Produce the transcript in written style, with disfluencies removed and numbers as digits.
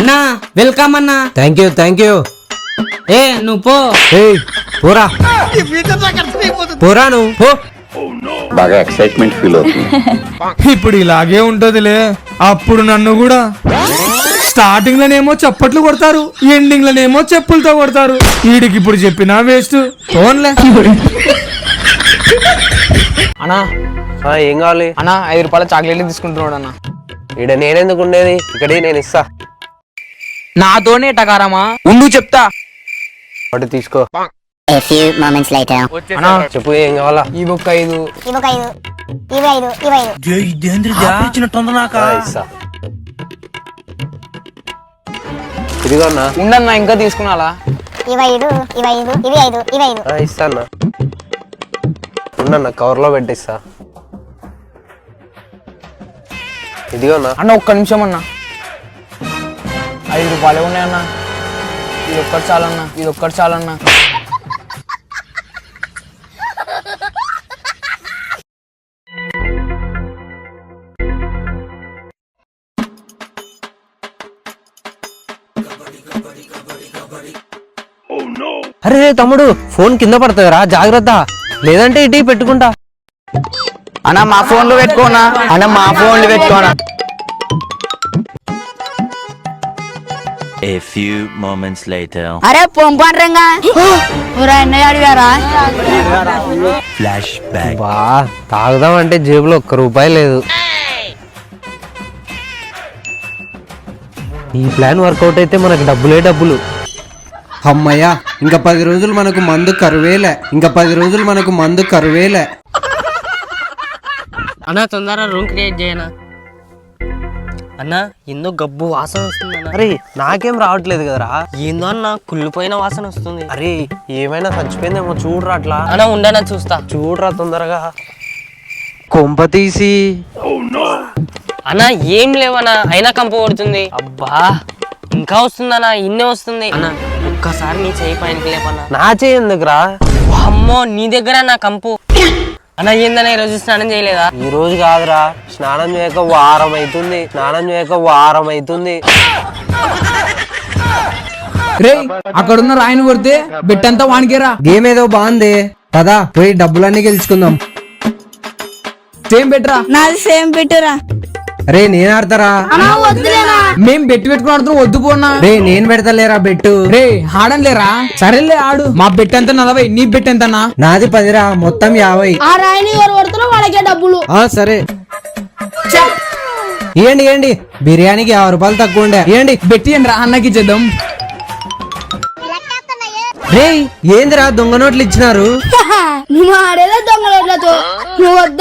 అన్నా వెల్కమ్ అన్నా. Thank you ఏ నువ్వు పో. పోరా పోరా నువ్వు పో. బాగా ఎక్సైట్మెంట్ ఫీల్ అవుతుంది. ఇప్పుడు ఇలాగే ఉంటదిలే. అప్పుడు నన్ను కూడా స్టార్టింగ్ లోనేమో చప్పట్లు కొడతారు, ఎండింగ్ లోనేమో చెప్పులతో కొడతారు. వీడికి ఇప్పుడు చెప్పినా వేస్ట్. ఫోన్లే అన్నా ఏం కావాలి అన్నా 5 రూపాయల చాక్లెట్లు తీసుకుంటున్నాడు అన్న. ఇక్కడ నేనెందుకు ఉండేది, ఇక్కడ నేను ఇస్తా. నాతోనే టకారమా ఉండు చెప్తా. ఒకటి తీసుకో. A few moments later. అన్నా చెప్పు ఏం కావాలా. ఈ బుక్ 5 ఇస్తా. ఇదిగో అన్నా. ఉండన్నా ఇంకా తీసుకున్నాలా. ఇస్తా అన్నా. ఉండన్నా కవర్ లో పెట్టిస్తా. ఇదిగో అన్నా. అన్న ఒక్క నిమిషం అన్నా. 5 రూపాయలే ఉన్నాయన్నా. ఇది ఒక్కటి చాలన్నా, ఇది ఒక్కటి చాలన్నా. అరే తమ్ముడు ఫోన్ కింద పడుతుందిరా, జాగ్రత్త. లేదంటే ఇటీ పెట్టుకుంటా. అన్న మా ఫోన్లో పెట్టుకోనా. అన్న మా ఫోన్లో పెట్టుకోనా. A few moments later. అరే పొంపండ్రంగా అన్నయ్య అడిగారా? Flashback. బా తాగుదాం అంటే జేబులో ₹1 లేదు. ఈ ప్లాన్ వర్కౌట్ అయితే మనకు డబ్బులే డబ్బులు. అమ్మయ్యా, ఇంకా 10 రోజులు మనకు మందు కరువేలే. అన్నా తొందరగా రూమ్ క్రియేట్ చేయనా. అన్నా ఎందుకు గబ్బు వాసన వస్తుంది అన్న. అరే నాకేం రావట్లేదు కదరా. ఏందో అన్న కుళ్ళిపోయిన వాసన వస్తుంది. అరే ఏమైనా చచ్చిపోయిందేమో చూడరా. అట్లా అన్నా ఉండనా చూస్తా. చూడరా తొందరగా. కొంప తీసి అన్నా ఏం లేవన్నా, అయినా కంప కొడుతుంది. అబ్బా ఇంకా వస్తుందన్నా, ఇన్నే వస్తుంది. అన్నా ఒక్కసారి నీ చేయి పైనకి లేపన్నా. నా చేయి ఎందుకురా. అమ్మో నీ దగ్గర నా కంపు. అన్నా ఏందన్నా ఈరోజు స్నానం చేయలేదా? ఈ రోజు కాదురా, స్నానం చేయక వారం అవుతుంది. రే అక్కడున్న రాయిని కొడితే బెట్టంతా వానికేరా. గేమ్ ఏదో బాగుంది కదా, పోయి డబ్బులన్నీ గెలుచుకుందాం. సేమ్ బెట్రా. నాది సేమ్ పెట్టురా. రే నేను ఆడతారా? మేం బెట్టు పెట్టుకుని ఆడుతున్నాం, వద్దు పోనా. రే నేను పెడతలేరా బెట్టు. రే ఆడంలేరా. సరేలే ఆడు. మా బెట్ ఎంత 40, నీ బెట్ ఎంతన్నా? నాది 10 మొత్తం 50. ఆ రాయిని ఎవరు కొడుతున్నా వాళ్ళకే డబ్బులు. సరే ఇవ్వండి. బిర్యానీకి ₹50 తక్కువ ఉండే. ఇవ్వండి. బెట్టి రా అన్నకి చేద్దాం. రే ఏందిరా దొంగ నోట్లు ఇచ్చినారు? నువ్వు ఆడేదా దొంగలతో, నువ్వు వద్దు